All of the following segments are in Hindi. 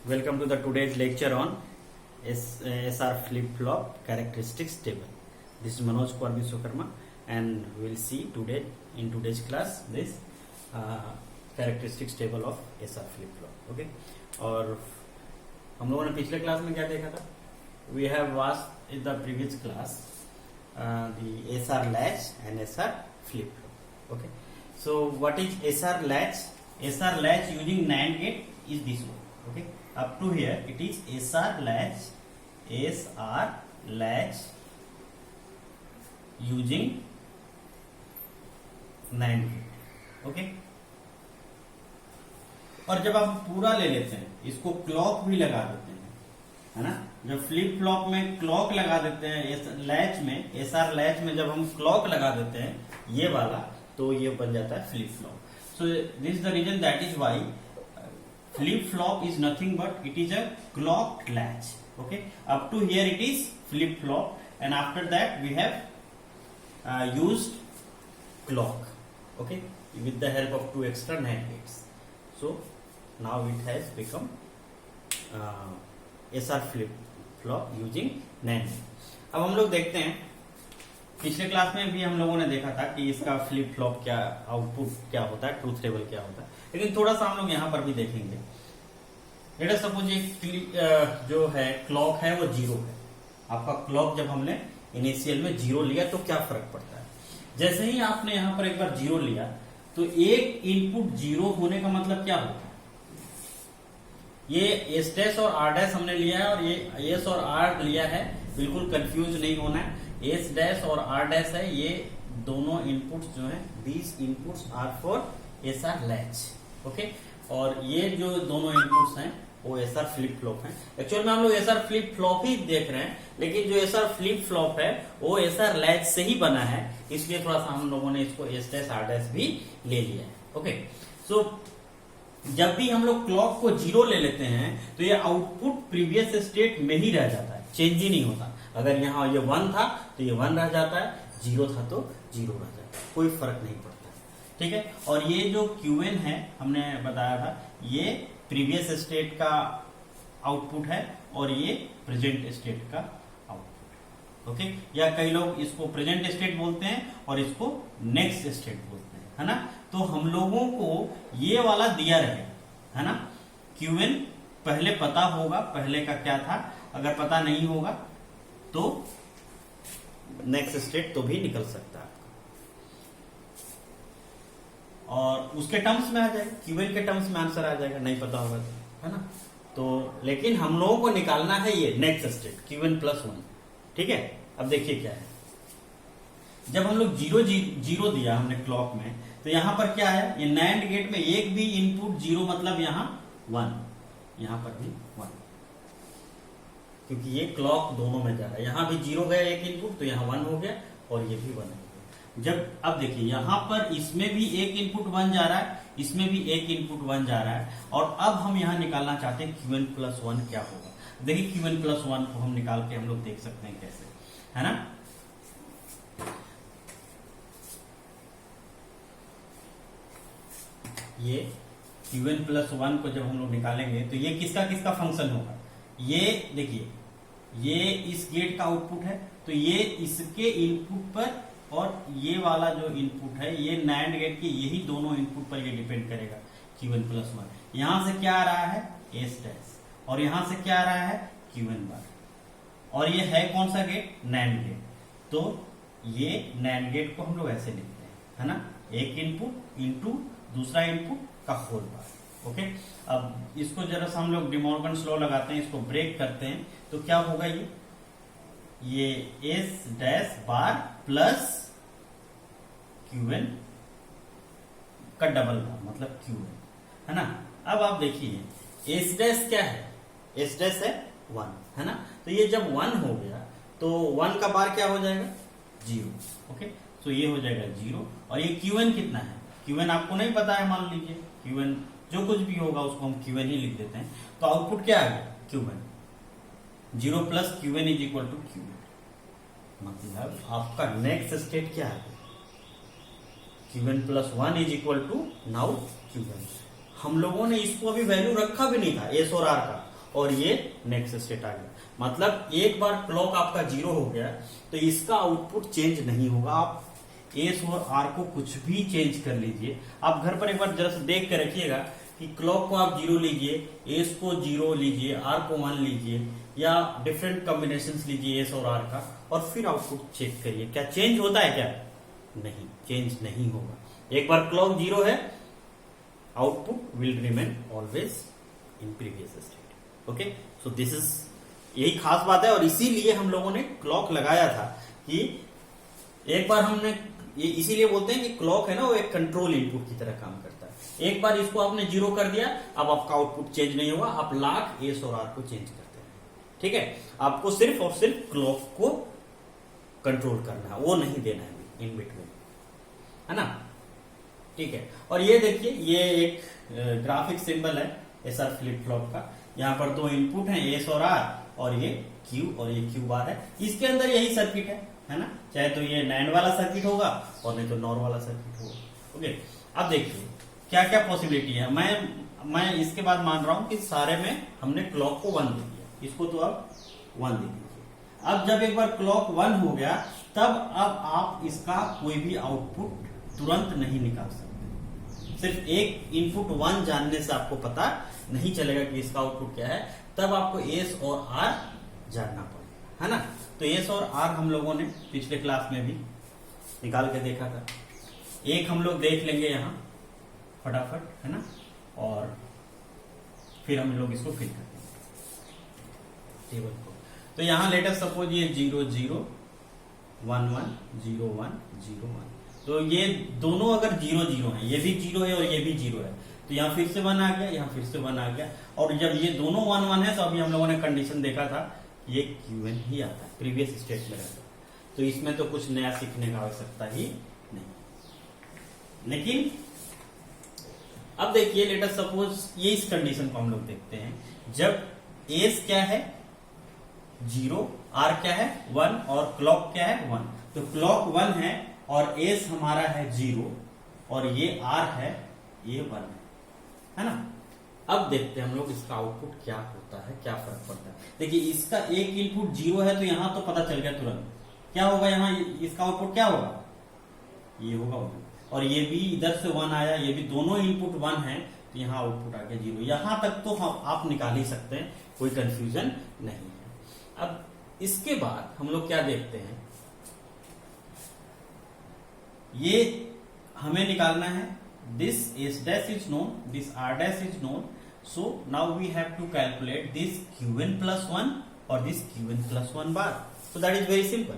Welcome to the today's lecture on SR flip-flop characteristics table. This is Manoj Kumar Vishwakarma and we will see today in today's class this characteristics table of SR flip-flop. Okay, और हम लोगों ने पिछले क्लास में क्या देखा था? We have watched in the previous class the SR latch and SR flip-flop. Okay, so what is SR latch? SR latch using NAND gate is this one. Okay, up to here it is SR latch using NAND gate. Okay, और जब आप पूरा ले लेते हैं इसको क्लॉक भी लगा देते हैं, है ना। जब फ्लिप फ्लॉप में क्लॉक लगा देते हैं लैच में, एसआर लैच में जब हम क्लॉक लगा देते हैं ये वाला, तो ये बन जाता है flip flop. So this is the reason that is why flip flop is nothing but it is a clocked latch. Okay, up to here it is flip flop and after that we have used clock. Okay, with the help of two extra NAND gates. So now it has become SR flip flop using NAND. अब हम लोग देखते हैं, पिछले क्लास में भी हम लोगों ने देखा था कि इसका फ्लिप फ्लॉप क्या आउटपुट क्या होता है, ट्रूथ टेबल क्या होता है, लेकिन थोड़ा सा हम लोग यहाँ पर भी देखेंगे. लेट अस सपोज ये जो है क्लॉक है वो जीरो है. आपका क्लॉक जब हमने इनिशियल में जीरो लिया तो क्या फर्क पड़ता है. जैसे ही आपने यहाँ पर एक बार जीरो लिया तो एक इनपुट जीरो होने का मतलब क्या होता है, ये एस डैश और आर डैश हमने लिया है और ये एस और आर लिया है, बिल्कुल कंफ्यूज नहीं होना है. एस डैश और आर डैश है, ये दोनों इनपुट्स जो है these inputs are for SR latch. Okay, और ये जो दोनों इनपुट्स हैं वो एसआर फ्लिप फ्लॉप है. एक्चुअल में हम लोग एसआर फ्लिप फ्लॉप ही देख रहे हैं, लेकिन जो एसआर फ्लिप फ्लॉप है वो एसआर लैच से ही बना है, इसलिए थोड़ा सा हम लोगों ने इसको एस डैश आर डैश भी ले लिया है. ओके, सो जब भी हम लोग क्लॉक को जीरो ले लेते हैं तो ये आउटपुट प्रीवियस स्टेट में ही रह जाता है, चेंज ही नहीं होता. अगर यहाँ ये 1 था तो ये 1 रह जाता है, 0 था तो 0 रह जाता है, कोई फर्क नहीं पड़ता. ठीक है, और ये जो क्यूएन है हमने बताया था, ये प्रीवियस स्टेट का आउटपुट है और ये प्रेजेंट स्टेट का आउटपुट. ओके, या कई लोग इसको प्रेजेंट स्टेट बोलते हैं और इसको नेक्स्ट स्टेट बोलते हैं, है ना. तो हम लोगों को ये वाला दिया रहे, है ना. क्यूएन पहले पता होगा पहले का क्या था, अगर पता नहीं होगा तो नेक्स्ट स्टेट तो भी निकल सकता है और उसके टर्म्स में आ जाएगा, क्यूएन के टर्म्स में आंसर आ जाएगा, नहीं पता होगा तो, है ना. तो लेकिन हम लोगों को निकालना है ये नेक्स्ट स्टेट क्यूएन प्लस 1. ठीक है, अब देखिए क्या है. जब हम लोग जीरो दिया हमने क्लॉक में, तो यहां पर क्या है, ये नैंड गेट में एक भी इनपुट जीरो मतलब यहां 1, यहां पर भी 1, क्योंकि ये क्लॉक दोनों में जा रहा है. यहां भी जीरो गया एक इनपुट तो यहां 1 हो गया और ये भी 1 हो गया. जब अब देखिए यहां पर इसमें भी एक इनपुट 1 जा रहा है, इसमें भी एक इनपुट 1 जा रहा है, और अब हम यहां निकालना चाहते हैं क्यूएन प्लस 1 क्या होगा. देखिए क्यूएन प्लस 1 को हम निकाल के हम लोग देख सकते हैं कैसे, है ना. ये क्यूएन प्लस 1 को जब हम लोग निकालेंगे तो ये किसका किसका फंक्शन होगा. ये देखिए ये इस गेट का आउटपुट है, तो ये इसके इनपुट पर, और ये वाला जो इनपुट है ये नैंड गेट के यही दोनों इनपुट पर ये डिपेंड करेगा. क्यूएन प्लस 1 यहां से क्या आ रहा है, एस डैश, और यहां से क्या आ रहा है, क्यूएन बार, और ये है कौन सा गेट, नैंड गेट. तो ये नैंड गेट को हम लोग ऐसे लिखते हैं, है ना, एक इनपुट इंटू दूसरा इनपुट का होल बार. ओके, अब इसको जरा सा हम लोग डिमॉर्गन्स लॉ लगाते हैं, इसको ब्रेक करते हैं, तो क्या होगा, ये S dash bar plus Q n का डबल बार मतलब क्यूएन, है ना. अब आप देखिए एस डैश क्या है, एस डैश है 1, है ना. तो ये जब 1 हो गया तो 1 का बार क्या हो जाएगा, 0. ओके, तो ये हो जाएगा 0, और ये क्यूएन कितना है, क्यूएन आपको नहीं पता है, मान लीजिए क्यूएन जो कुछ भी होगा उसको हम क्यूएन ही लिख देते हैं. तो आउटपुट क्या आ गया, Q N. 0 plus Q N is equal to Q N, मतलब आपका नेक्स्ट स्टेट क्या है, Q N plus 1 is equal to now Q N. हम लोगों ने इसको अभी वैल्यू रखा भी नहीं था एस और आर का, और ये नेक्स्ट स्टेट आ गया। मतलब एक बार क्लॉक आपका 0 हो गया तो इसका आउटपुट चेंज नहीं होगा। आप एस और आर को कुछ भी चेंज कर लीजिए। आप घर पर एक बार जरा देख के रखिएगा कि क्लॉक को आप 0 लीजिए, एस को 0 लीजिए, आर को 1 लीजिए, या डिफरेंट कॉम्बिनेशंस लीजिए एस और आर का, और फिर आउटपुट चेक करिए क्या चेंज होता है क्या? नहीं, चेंज नहीं होगा। एक बार क्लॉक 0 है, output will remain always in previous state. Okay, so this is, यही खास बात है और इसीलिए हम लोगों ने क्लॉक लगाया था कि एक बार हमने ये, इसीलिए बोलते हैं कि क्लॉक है ना वो एक कंट्रोल इनपुट की तरह काम करता है। एक बार इसको आपने 0 कर दिया, अब आपका आउटपुट चेंज नहीं होगा। आप लाख एस और आर को चेंज करते हैं, ठीक है। आपको सिर्फ और सिर्फ क्लॉक को कंट्रोल करना है, वो नहीं देना है इन बिटवीन, है ना, ठीक है। और ये देखिए, ये एक ग्राफिक सिंबल है एसआर फ्लिप फ्लॉप का। यहाँ पर 2 इनपुट हैं, एस और आर, और ये क्यू और ये क्यू बार है। इसके अंदर यही सर्किट है ना, चाहे तो ये नैंड वाला सर्किट होगा और नहीं तो नॉर वाला सर्किट होगा। ओके, अब देखिए क्या क्या पॉसिबिलिटी है। मैं इसके बाद मान रहा हूं कि सारे में हमने क्लॉक को 1 दे दिया, इसको तो अब 1 दे दीजिए। अब जब एक बार क्लॉक 1 हो गया, तब अब आप इसका कोई भी आउटपुट तुरंत नहीं निकाल सकते। सिर्फ एक इनपुट 1 जानने से आपको पता नहीं चलेगा कि इसका आउटपुट क्या है, तब आपको एस और आर जानना पड़ेगा, है ना। तो एस और आर हम लोगों ने पिछले क्लास में भी निकाल के देखा था। एक हम लोग देख लेंगे यहाँ फटाफट, है ना, और फिर हम लोग इसको फिल कर देंगे टेबल को। तो यहाँ लेट अस सपोज ये 0 0 1 1 0 1 0 1, तो ये दोनों अगर 0 0 है, ये भी 0 है और ये भी 0 है, तो यहाँ फिर से 1 आ गया, यहाँ फिर से 1 आ गया। और जब ये दोनों 1 1 है तो अभी हम लोगों ने कंडीशन देखा था, ये क्यूएन ही आता है, प्रीवियस स्टेट में रहता है। तो इसमें तो कुछ नया सीखने का आवश्यकता ही नहीं। लेकिन अब देखिए, लेट अस सपोज ये इस कंडीशन को हम लोग देखते हैं। जब एस क्या है 0, आर क्या है 1 और क्लॉक क्या है 1, तो क्लॉक 1 है और एस हमारा है 0 और ये आर है, ये 1 है ना। अब देखते हैं हम लोग इसका आउटपुट क्या होता है, क्या फर्क पड़ता है। देखिए, इसका एक इनपुट 0 है तो यहां तो पता चल गया तुरंत क्या होगा। यहाँ इसका आउटपुट क्या होगा, ये होगा 1, और ये भी इधर से 1 आया, ये भी दोनों इनपुट 1 है, तो यहाँ आउटपुट आ गया 0। यहां तक तो आप निकाल ही सकते हैं, कोई कंफ्यूजन नहीं है। अब इसके बाद हम लोग क्या देखते हैं, ये हमें निकालना है this s dash is known, this r dash is known, so now we have to calculate this qn plus 1 or this qn plus 1 bar. So that is very simple.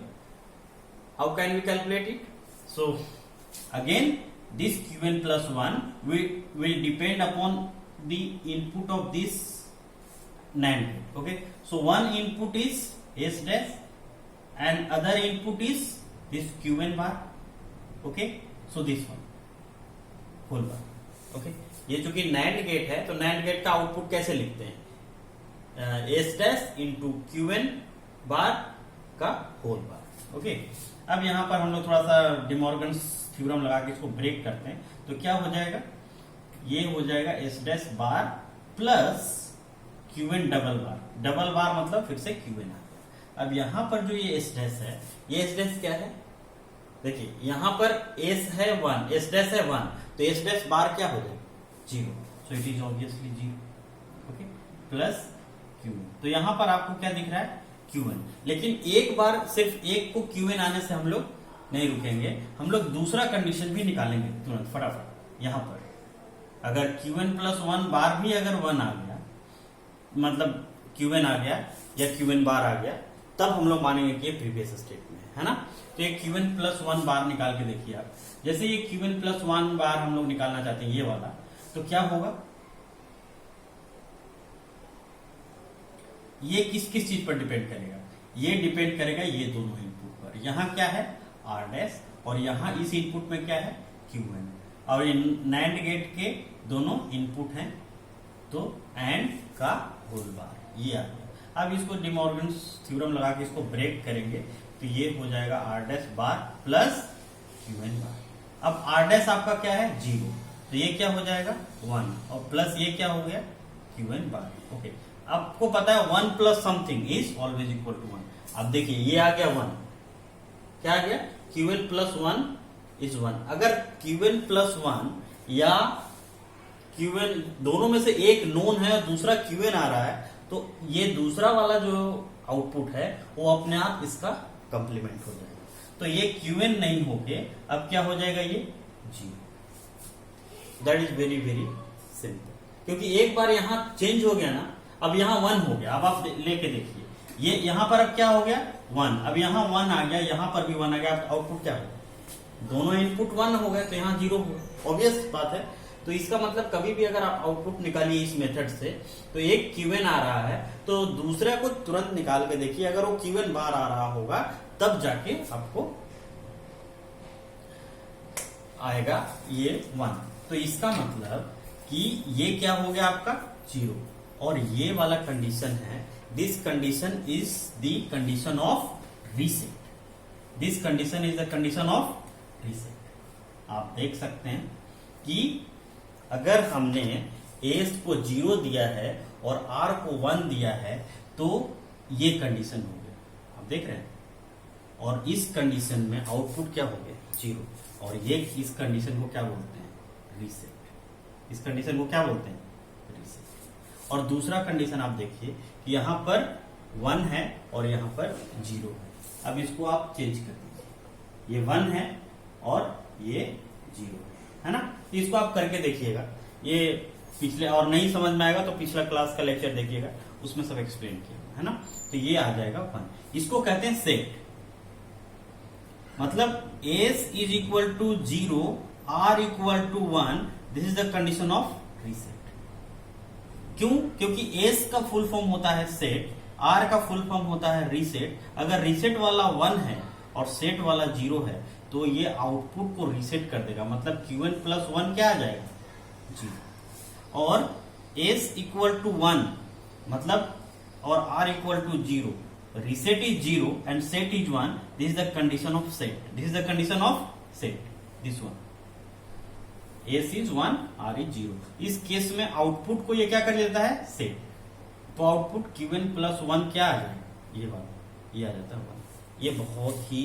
How can we calculate it? So again, this qn plus 1 will depend upon the input of this NAND gate. Okay, so one input is s dash and other input is this qn bar. Okay, so this one whole bar. Okay, ये चूंकि नैंड गेट है तो नैंड गेट का आउटपुट कैसे लिखते हैं, एस डैश इंटू क्यूएन बार का होल बार। ओके, अब यहां पर हम लोग थोड़ा सा डिमॉर्गन्स थ्योरम लगा के इसको ब्रेक करते हैं, तो क्या हो जाएगा, ये हो जाएगा S dash bar plus Q n double बार। डबल बार मतलब फिर से क्यूएन आ गया। अब यहां पर जो ये एस डैश है, ये एस डैश क्या है, देखिए यहां पर एस है 1, एस डैश है 1, तो एस डैश बार क्या हो जाएगा 0, so it is obviously 0। Okay, plus Q N, तो यहां पर आपको क्या दिख रहा है क्यूएन। लेकिन एक बार सिर्फ एक को क्यूएन आने से हम लोग नहीं रुकेंगे, हम लोग दूसरा कंडीशन भी निकालेंगे तुरंत फटाफट। यहां पर अगर क्यूएन प्लस 1 बार भी अगर 1 आ गया, मतलब क्यूएन आ गया या क्यूएन बार आ गया, तब हम लोग मानेंगे कि ये प्रीवियस स्टेट में है ना। तो ये क्यूएन प्लस 1 बार निकाल के देखिए आप, जैसे ये क्यूएन प्लस 1 बार हम लोग निकालना चाहते हैं ये वाला, तो क्या होगा, ये किस किस चीज पर डिपेंड करेगा, ये डिपेंड करेगा ये दोनों इनपुट पर। यहां क्या है आर डैश और यहां इस इनपुट में क्या है क्यूएन, और नैंड गेट के दोनों इनपुट हैं, तो एंड का होल बार ये आ गया। अब इसको डिमॉर्गन्स थ्योरम लगा के इसको ब्रेक करेंगे, तो ये हो जाएगा R dash bar plus QN bar. अब आर डैश आपका क्या है 0, तो ये क्या हो जाएगा 1, और प्लस ये क्या हो गया क्यूएन बार। ओके, आपको पता है 1 plus something is always equal to 1। अब देखिए ये आ गया 1, क्या आ गया, क्यूएन प्लस 1 इज 1। अगर क्यूएन प्लस 1 या क्यूएन दोनों में से एक नोन है और दूसरा क्यूएन आ रहा है, तो ये दूसरा वाला जो आउटपुट है वो अपने आप इसका कंप्लीमेंट हो जाएगा। तो ये क्यूएन नहीं होके अब क्या हो जाएगा, ये zero. That is very very simple, क्योंकि एक बार यहां चेंज हो गया ना, अब यहां 1 हो गया। अब आप लेके देखिए, ये यहां पर अब क्या हो गया 1, अब यहां 1 आ गया, यहां पर भी 1 आ गया। आउटपुट क्या होगा, दोनों इनपुट 1 हो गए तो यहां 0 होगा, ऑब्वियस बात है। तो इसका मतलब कभी भी अगर आप आउटपुट निकालिए इस मेथड से, तो एक क्यूएन आ रहा है तो दूसरे को तुरंत निकाल के देखिए, अगर वो क्यूएन बार आ रहा होगा तब जाके आपको आएगा ये 1। तो इसका मतलब कि ये क्या हो गया आपका 0, और ये वाला कंडीशन है, this condition is the condition of reset. This condition is the condition of reset. आप देख सकते हैं कि अगर हमने एस को 0 दिया है और आर को 1 दिया है तो ये कंडीशन हो गया, आप देख रहे हैं। और इस कंडीशन में आउटपुट क्या हो गया 0, और ये इस कंडीशन को क्या बोलते हैं, रीसेट। इस कंडीशन को क्या बोलते हैं, रीसेट। और दूसरा कंडीशन आप देखिए कि यहां पर 1 है और यहां पर 0 है। अब इसको आप चेंज कर दीजिए, ये 1 है और ये 0 है ना। तो इसको आप करके देखिएगा, ये पिछले, और नहीं समझ में आएगा तो पिछला क्लास का लेक्चर देखिएगा, उसमें सब एक्सप्लेन किया है ना। तो ये आ जाएगा 1। इसको कहते हैं सेट, मतलब S is equal to 0, R equal to 1, this is the condition of reset. क्यों, क्योंकि एस का फुल फॉर्म होता है सेट, आर का फुल फॉर्म होता है रीसेट। अगर रीसेट वाला 1 है और सेट वाला 0 है तो ये आउटपुट को रीसेट कर देगा, मतलब क्यूएन प्लस 1 क्या आ जाएगा 0। और एस इक्वल टू 1 मतलब, और R equal to 0, reset is 0 and set is 1, this is the condition of set. This is the condition of set, this one. S is 1, R is 0। इस केस में आउटपुट को ये क्या कर लेता है, सेट। तो आउटपुट क्यूएन प्लस 1 क्या आ जाएगा, ये वाला, ये आ जाता है 1। ये बहुत ही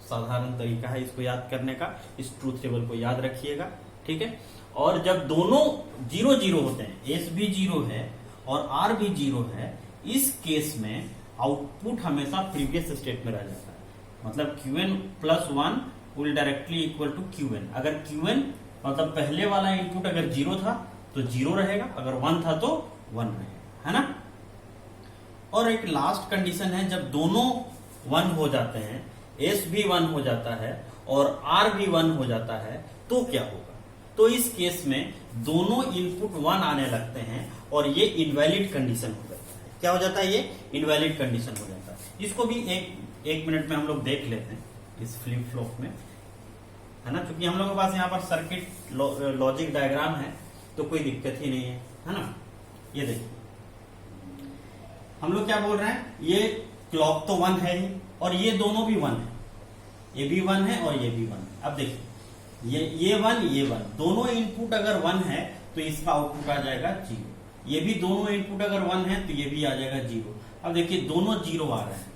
साधारण तरीका है इसको याद करने का, इस ट्रूथ टेबल को याद रखिएगा, ठीक है। और जब दोनों 0 0 होते हैं, एस भी 0 है और आर भी 0 है, इस केस में आउटपुट हमेशा प्रीवियस स्टेट में रह जाता है। मतलब Q N plus 1 will directly equal to Q N. अगर क्यूएन मतलब पहले वाला इनपुट अगर 0 था तो 0 रहेगा, अगर 1 था तो 1 रहेगा, है ना। और एक लास्ट कंडीशन है, जब दोनों 1 हो जाते हैं, एस भी 1 हो जाता है और आर भी 1 हो जाता है, तो क्या होगा। तो इस केस में दोनों इनपुट 1 आने लगते हैं और ये इनवैलिड कंडीशन हो जाता है। क्या हो जाता है, ये इनवैलिड कंडीशन हो जाता है। इसको भी एक मिनट में हम लोग देख लेते हैं इस फ्लिप फ्लॉप में, है ना। क्योंकि हम लोग के पास यहाँ पर सर्किट लॉजिक डायग्राम है तो कोई दिक्कत ही नहीं है ना। ये देखिए हम लोग क्या बोल रहे हैं, ये क्लॉक तो 1 है ही और ये दोनों भी 1 है, ये भी 1 है और ये भी 1 है। अब देखिए ये 1 ये 1, दोनों इनपुट अगर 1 है तो इसका आउटपुट आ जाएगा 0। ये भी दोनों इनपुट अगर 1 है तो ये भी आ जाएगा 0। अब देखिए दोनों 0 आ रहे हैं,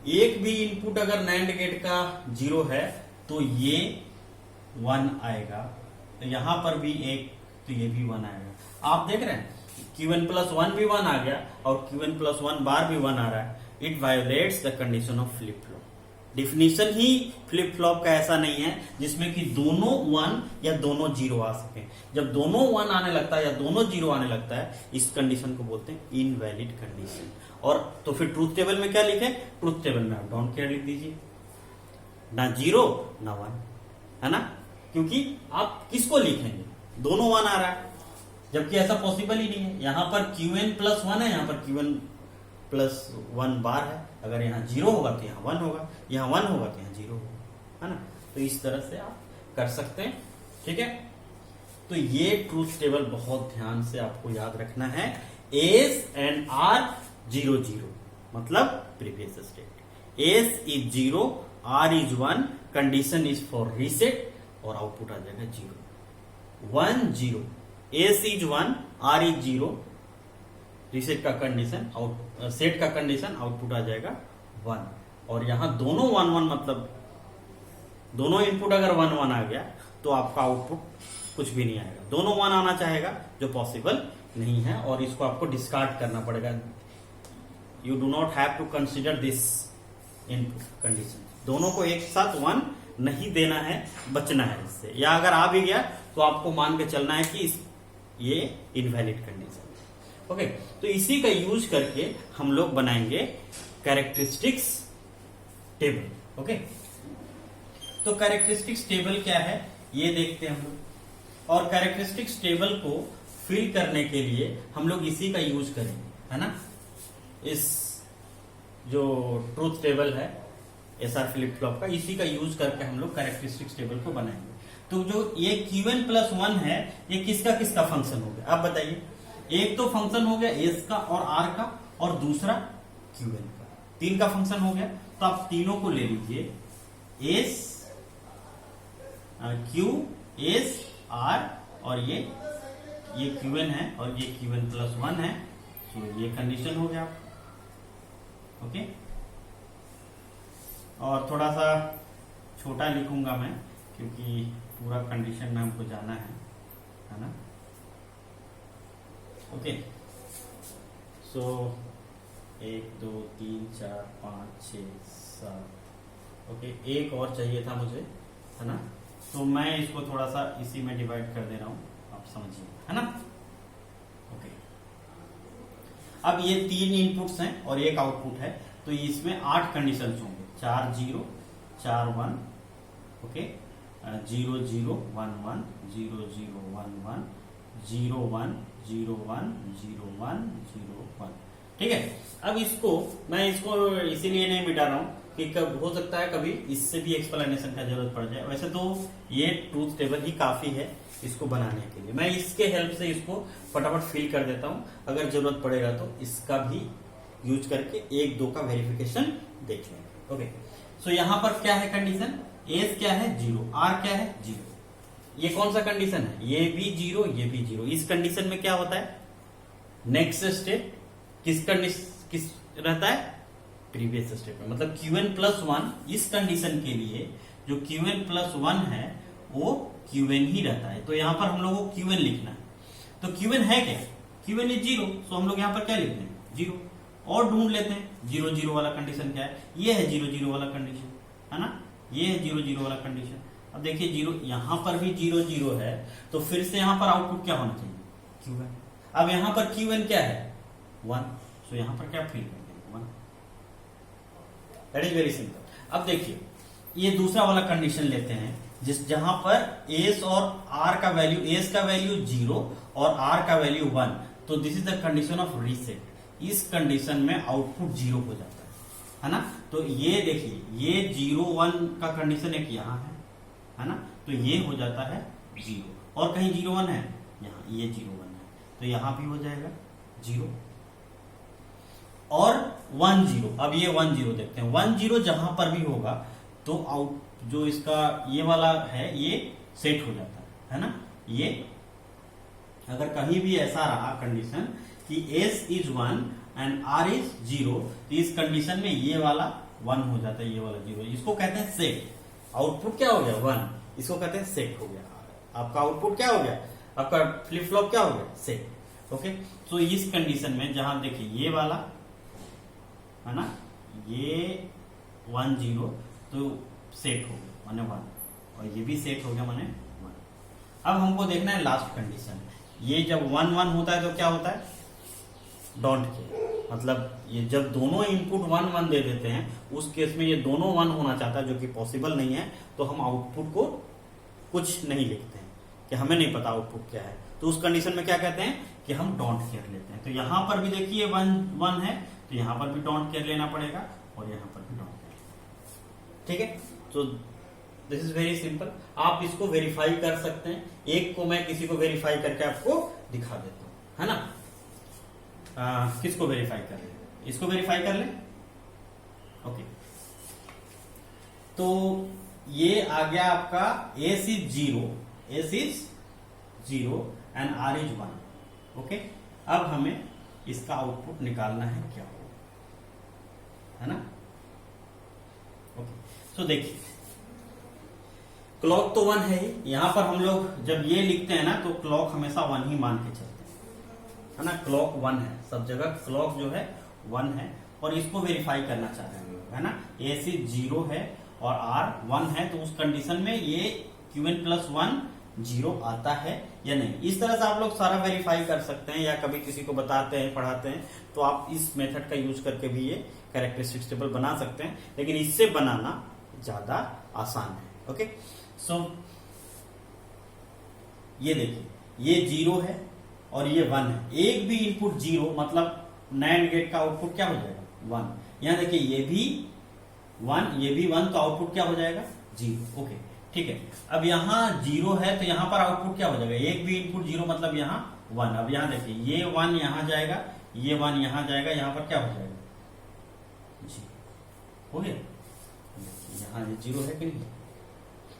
एक भी इनपुट अगर नैंड गेट का 0 है तो ये 1 आएगा, तो यहां पर भी एक, तो ये भी 1 आएगा। आप देख रहे हैं क्यूएन प्लस 1 भी 1 आ गया और क्यूएन प्लस 1 बार भी 1 आ रहा है। It violates the condition of flip flop. Definition ही फ्लिप फ्लॉप का ऐसा नहीं है जिसमें कि दोनों 1 या दोनों 0 आ सके। जब दोनों 1 आने लगता है या दोनों 0 आने लगता है, इस कंडीशन को बोलते हैं इनवैलिड कंडीशन। और तो फिर ट्रूथ टेबल में क्या लिखे, ट्रूथ टेबल में आप डोंट केयर लिख दीजिए, ना 0 ना 1, है ना। क्योंकि आप किसको लिखेंगे, दोनों 1 आ रहा है, जबकि ऐसा पॉसिबल ही नहीं है। यहां पर क्यूएन प्लस 1 है, यहां पर क्यूएन प्लस 1 बार है। अगर यहाँ 0 होगा तो यहाँ 1 होगा, यहाँ 1 होगा तो यहाँ 0 होगा, है ना। तो इस तरह से आप कर सकते हैं, ठीक है। तो ये ट्रूथ टेबल बहुत ध्यान से आपको याद रखना है। एस एंड आर 0 0 मतलब previous state. S is 0, R is 1, condition is for reset और आउटपुट आ जाएगा 0 1 0। S is 1, R is 0, reset का कंडीशन सेट का कंडीशन आउटपुट आ जाएगा 1। और यहाँ दोनों 1 1 मतलब दोनों इनपुट अगर 1 1 आ गया तो आपका आउटपुट कुछ भी नहीं आएगा। दोनों 1 आना चाहेगा जो पॉसिबल नहीं है, और इसको आपको डिस्कार्ड करना पड़ेगा। You do not have to consider this input condition. दोनों को एक साथ 1 नहीं देना है, बचना है इससे। या अगर आ भी गया तो आपको मान के चलना है कि ये इनवैलिड कंडीशन। ओके, तो इसी का यूज करके हम लोग बनाएंगे कैरेक्टरिस्टिक्स टेबल। ओके, तो कैरेक्टरिस्टिक्स टेबल क्या है ये देखते हैं हम लोग। और कैरेक्टरिस्टिक्स टेबल को फिल करने के लिए हम लोग इसी का यूज करेंगे, है ना। इस जो ट्रूथ टेबल है एसआर फ्लिप फ्लॉप का, इसी का यूज करके हम लोग कैरेक्टरिस्टिक्स टेबल को बनाएंगे। तो जो ये Qn प्लस 1 है, ये किसका किसका फंक्शन हो गया आप बताइए। एक तो फंक्शन हो गया एस का और आर का, और दूसरा Qn का, 3 का फंक्शन हो गया। तो आप तीनों को ले लीजिए, एस क्यू एस आर, और ये Qn है और ये Qn प्लस 1 है। तो ये कंडीशन हो गया। ओके, और थोड़ा सा छोटा लिखूंगा मैं क्योंकि पूरा कंडीशन में हमको जाना है ना। ओके, सो 1 2 3 4 5 6 7। ओके, एक और चाहिए था मुझे, है ना। तो मैं इसको थोड़ा सा इसी में डिवाइड कर दे रहा हूं, आप समझिए, है ना। ओके, अब ये 3 इनपुट्स हैं और एक आउटपुट है, तो इसमें 8 कंडीशंस होंगे। 4 0 4 1, ओके, 0 0 1 1 0 0 1 1 0 1 0 1 0 1 0 1। ठीक है, अब मैं इसको इसीलिए नहीं मिटा रहा हूं कि कब हो सकता है कभी इससे भी एक्सप्लेनेशन का जरूरत पड़ जाए। वैसे तो ये ट्रूथ टेबल ही काफी है इसको बनाने के लिए। मैं इसके हेल्प से इसको फटाफट फिल कर देता हूं, अगर जरूरत पड़ेगा तो इसका भी यूज करके 1 2 का वेरिफिकेशन देख लेंगे। ओके, सो यहां पर क्या है कंडीशन, एस क्या है 0, आर क्या है 0। ये कौन सा कंडीशन है, ये भी 0 ये भी 0। इस कंडीशन में क्या होता है, नेक्स्ट स्टेट किस रहता है, प्रीवियस स्टेट में। मतलब Qn प्लस 1 इस कंडीशन के लिए जो Qn प्लस 1 है वो Qn ही रहता है। तो यहां पर हम लोगों को Qn लिखना है। तो Qn है क्या, Qn इज 0। तो हम लोग यहां पर क्या लिखते हैं 0, और ढूंढ लेते हैं 0 0 वाला कंडीशन क्या है। ये है 0 0 वाला कंडीशन, है ना। ये है 0 0 वाला कंडीशन। अब देखिए 0 यहां पर भी 0 0 है, तो फिर से यहां पर आउटपुट क्या होना चाहिए Qn। अब यहां पर Qn क्या है 1, तो यहां पर क्या फिल कर देंगे 1। That is very simple. अब देखिए ये दूसरा वाला कंडीशन लेते हैं, जहां पर एस और आर का वैल्यू, एस का वैल्यू 0 और आर का वैल्यू 1। तो this is the condition of reset. इस कंडीशन में आउटपुट 0 हो जाता है ना। तो ये देखिए ये 0 1 का कंडीशन एक यहाँ है ना। तो ये हो जाता है 0, और कहीं 0 1 है, यहाँ ये 0 1 है, तो यहाँ भी हो जाएगा 0 और 1 0। अब ये 1 0 देखते हैं, 1 0 जहां पर भी होगा तो आउट जो इसका ये वाला है ये सेट हो जाता है ना। ये अगर कहीं भी ऐसा रहा कंडीशन कि s is 1 and r is 0, तो इस कंडीशन में ये वाला 1 हो जाता है, ये वाला 0। इसको कहते हैं सेट। आउटपुट क्या हो गया 1, इसको कहते हैं सेट हो गया। आपका आउटपुट क्या हो गया, आपका फ्लिप फ्लॉप क्या हो गया सेट। ओके, तो इस कंडीशन में जहां देखिए ये वाला है ना, ये 1 0 तो सेट हो गया माने 1, और ये भी सेट हो गया माने 1। अब हमको देखना है लास्ट कंडीशन। ये जब 1 1 होता है तो क्या होता है, डोंट केयर। मतलब ये जब दोनों इनपुट 1 1 दे देते हैं, उस केस में ये दोनों 1 होना चाहता है, जो कि पॉसिबल नहीं है। तो हम आउटपुट को कुछ नहीं लिखते हैं कि हमें नहीं पता आउटपुट क्या है। तो उस कंडीशन में क्या कहते हैं कि हम डोंट केयर लेते हैं। तो यहां पर भी देखिए 1 1 है, तो यहां पर भी डोंट केयर लेना पड़ेगा, और यहां पर भी डोंट केयर। ठीक है, तो दिस इज वेरी सिंपल। आप इसको वेरीफाई कर सकते हैं। एक को मैं किसी को वेरीफाई करके आपको दिखा देता हूं, है ना। किसको वेरीफाई कर ले, इसको वेरीफाई कर ले। ओके, तो ये आ गया आपका S is 0 and R is 1। Okay, अब हमें इसका आउटपुट निकालना है क्या हो, है ना। ओके, सो देखिए क्लॉक तो 1 है ही, यहां पर हम लोग जब ये लिखते हैं ना तो क्लॉक हमेशा 1 ही मान के चलते हैं, है ना। क्लॉक 1 है, सब जगह क्लॉक जो है 1 है, और इसको वेरीफाई करना चाहते हैं हम लोग, है ना। ए सी 0 है और आर 1 है, तो उस कंडीशन में ये Qn प्लस 1 0 आता है या नहीं। इस तरह से आप लोग सारा वेरीफाई कर सकते हैं, या कभी किसी को बताते हैं पढ़ाते हैं तो आप इस मेथड का यूज करके भी ये कैरेक्टरिस्टिक्स टेबल बना सकते हैं, लेकिन इससे बनाना ज्यादा आसान है। ओके, सो ये देखिए ये 0 है और ये 1 है, एक भी इनपुट 0 मतलब नैंड गेट का आउटपुट क्या हो जाएगा 1। यहां देखिए ये भी 1 ये भी 1, तो आउटपुट क्या हो जाएगा 0। ओके ठीक है, अब यहाँ 0 है तो यहाँ पर आउटपुट क्या हो जाएगा, एक भी इनपुट 0 मतलब यहाँ 1। अब यहाँ देखिए ये 1 यहाँ जाएगा, ये 1 यहाँ जाएगा, यहाँ पर क्या हो जाएगा 0 हो गया। यहाँ ये 0 है कि नहीं,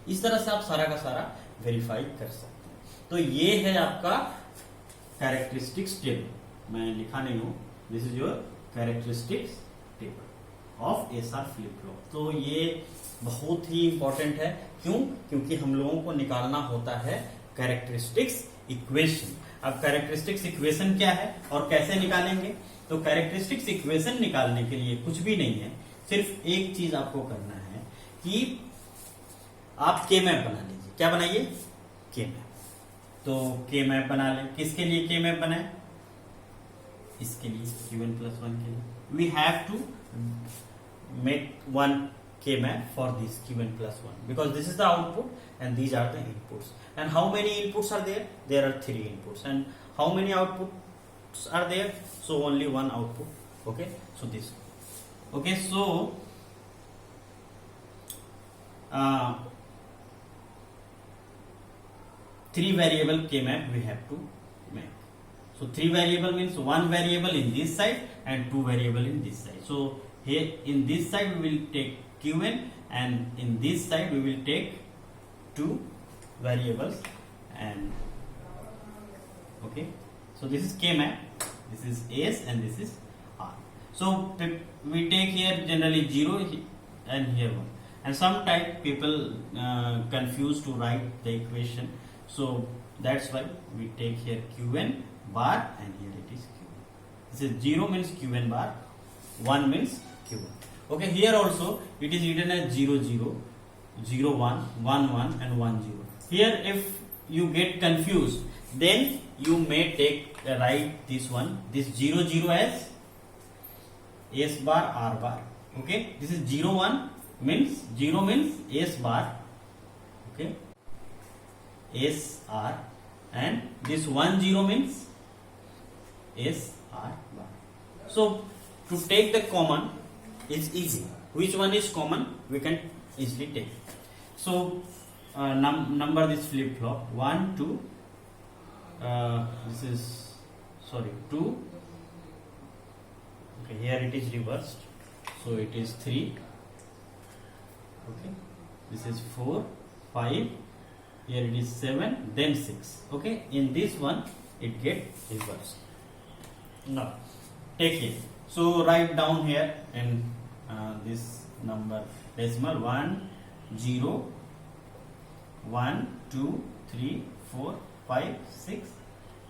इस तरह से आप सारा का सारा वेरीफाई कर सकते हैं। तो ये है आपका कैरेक्टरिस्टिक्स टेबल, मैं लिखा नहीं हूं, this is your characteristics table of SR flip flop. तो ये बहुत ही इंपॉर्टेंट है, क्यों, क्योंकि हम लोगों को निकालना होता है कैरेक्टरिस्टिक्स इक्वेशन। अब कैरेक्टरिस्टिक्स इक्वेशन क्या है और कैसे निकालेंगे, तो कैरेक्टरिस्टिक्स इक्वेशन निकालने के लिए कुछ भी नहीं है, सिर्फ एक चीज आपको करना है कि आप के मैप बना लीजिए। क्या बनाइए, के मैप। तो के मैप बना लें, किसके लिए के मैप बनाए, इसके लिए Qn प्लस 1 के लिए। We have to make one K map for this Qn plus 1 because this is the output and these are the inputs. And how many inputs are there? There are 3 inputs. And how many outputs are there? So only one output. Okay, so this. Okay, so 3 variable K map we have to make. So 3 variable means 1 variable in this side and 2 variable in this side. So here in this side we will take Qn and in this side we will take 2 variables, and okay, so this is K map, this is S and this is R. So we take here generally 0 and here 1, and sometimes people confuse to write the equation, so that's why we take here Qn bar and here it is Qn. This is 0 means Qn bar, 1 means Qn. Okay, here also it is written as 0 0 0 1 1 1 and 1 0. Here if you get confused, then you may write this one, this 0 0 as S bar R bar. Okay, this is 0 1 means 0 means S bar, okay, S R, and this 1 0 means S R bar. So to take the common is easy. Which one is common, we can easily take. So number this flip flop 1 2, this is 2. Okay, here it is reversed, so it is 3. Okay, this is 4 5, here it is 7, then 6. Okay, in this one it get reversed. Now take it, so write down here and this number decimal 1 0 1 2 3 4 5 6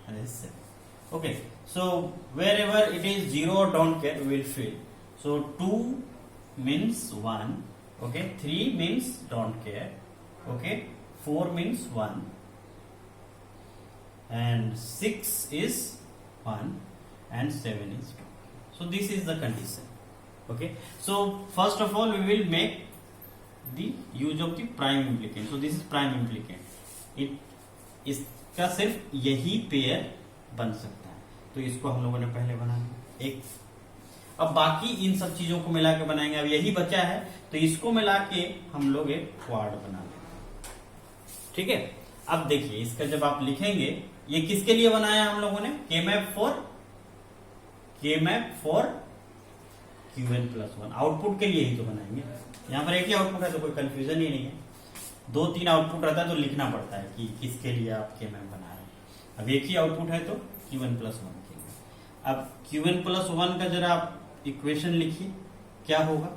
and this 7. Okay, so wherever it is 0 don't care, we will fill. So 2 means 1, okay, 3 means don't care, okay, 4 means 1 and 6 is 1 and 7 is 2. So this is the condition. Okay, so first of all we will make the use of the prime implicant. So this is prime implicant. इसका सिर्फ यही पेयर बन सकता है, तो इसको हम लोगों ने पहले बना लिया एक। अब बाकी इन सब चीजों को मिला के बनाएंगे, अब यही बचा है तो इसको मिला के हम लोग एक क्वाड बना लेंगे। ठीक है, अब देखिए इसका जब आप लिखेंगे, ये किसके लिए बनाया हम लोगों ने, के map for Qn plus 1, output के लिए ही तो बनाएंगे। यहाँ पर एक ही आउटपुट है तो कोई कंफ्यूजन ही नहीं है, 2-3 आउटपुट रहता है तो लिखना पड़ता है कि किसके लिए आप के मैप बना रहे हैं। अब एक ही आउटपुट है तो Qn प्लस 1 के लिए। अब Qn प्लस 1 का जरा आप इक्वेशन लिखिए क्या होगा।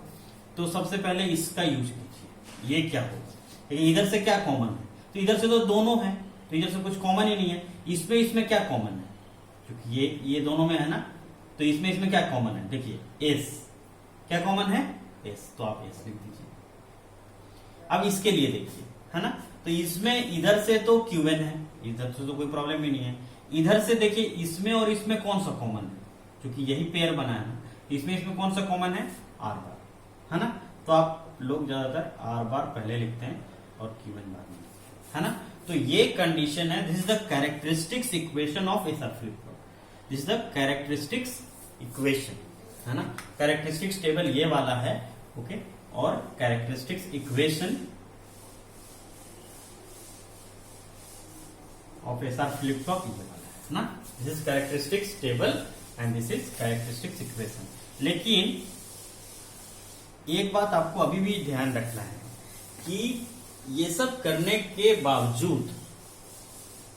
तो सबसे पहले इसका यूज कीजिए, ये क्या होगा, इधर से क्या कॉमन है, तो इधर से तो दोनों है, तो इधर से कुछ कॉमन ही नहीं है। इसमें क्या कॉमन है, क्योंकि ये दोनों में है ना, तो इसमें क्या कॉमन है, देखिए एस, क्या कॉमन है एस, तो आप एस लिख दीजिए। अब इसके लिए देखिए, है ना, तो इसमें इधर से तो Qn है, इधर से तो कोई प्रॉब्लम ही नहीं है। इधर से देखिए इसमें और इसमें कौन सा कॉमन है, क्योंकि यही पेयर बना है ना, इसमें कौन सा कॉमन है, आर बार, है ना। तो आप लोग ज्यादातर आर बार पहले लिखते हैं और Qn बाद में, है ना। तो ये कंडीशन है, this is the characteristics equation of SR flip flop, this is the characteristics equation, है ना। कैरेक्टरिस्टिक्स टेबल ये वाला है, ओके, और characteristics equation of SR flip flop ये वाला है ना। This is characteristics table and this is characteristics equation. लेकिन एक बात आपको अभी भी ध्यान रखना है कि ये सब करने के बावजूद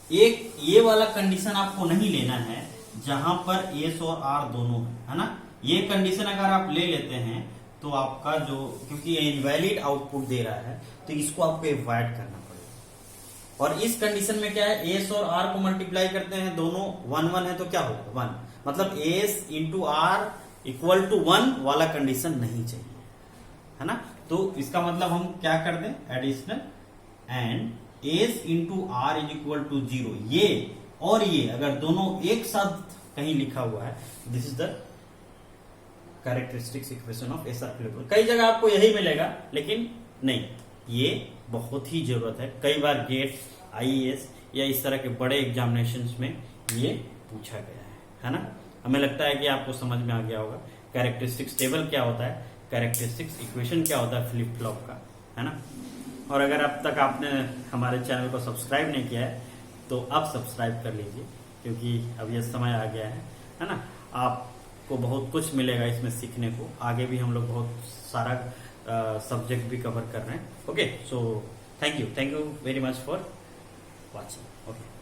एक ये वाला कंडीशन आपको नहीं लेना है जहां पर एस और आर दोनों है ना। ये कंडीशन अगर आप ले लेते हैं तो आपका जो, क्योंकि इनवैलिड आउटपुट दे रहा है, तो इसको आपको अवॉइड करना पड़ेगा। और इस कंडीशन में क्या है, एस और आर को मल्टीप्लाई करते हैं, दोनों 1 1 है तो क्या होगा 1, मतलब S into R equal to 1 वाला कंडीशन नहीं चाहिए, है ना। तो इसका मतलब हम क्या कर दें, additional and S into R is equal to 0, ये और ये अगर दोनों एक साथ कहीं लिखा हुआ है, this is the characteristics equation of SR flip flop. कई जगह आपको यही मिलेगा, लेकिन नहीं, ये बहुत ही जरूरत है। कई बार गेट, आईएएस या इस तरह के बड़े एग्जामिनेशंस में ये पूछा गया है ना। हमें लगता है कि आपको समझ में आ गया होगा कैरेक्टरिस्टिक्स टेबल क्या होता है, कैरेक्टरिस्टिक्स इक्वेशन क्या होता है फ्लिप फ्लॉप का, है ना। और अगर अब तक आपने हमारे चैनल को सब्सक्राइब नहीं किया है तो अब सब्सक्राइब कर लीजिए, क्योंकि अब यह समय आ गया है ना। आपको बहुत कुछ मिलेगा इसमें सीखने को, आगे भी हम लोग बहुत सारा सब्जेक्ट भी कवर कर रहे हैं। Okay, so thank you very much for watching. Okay.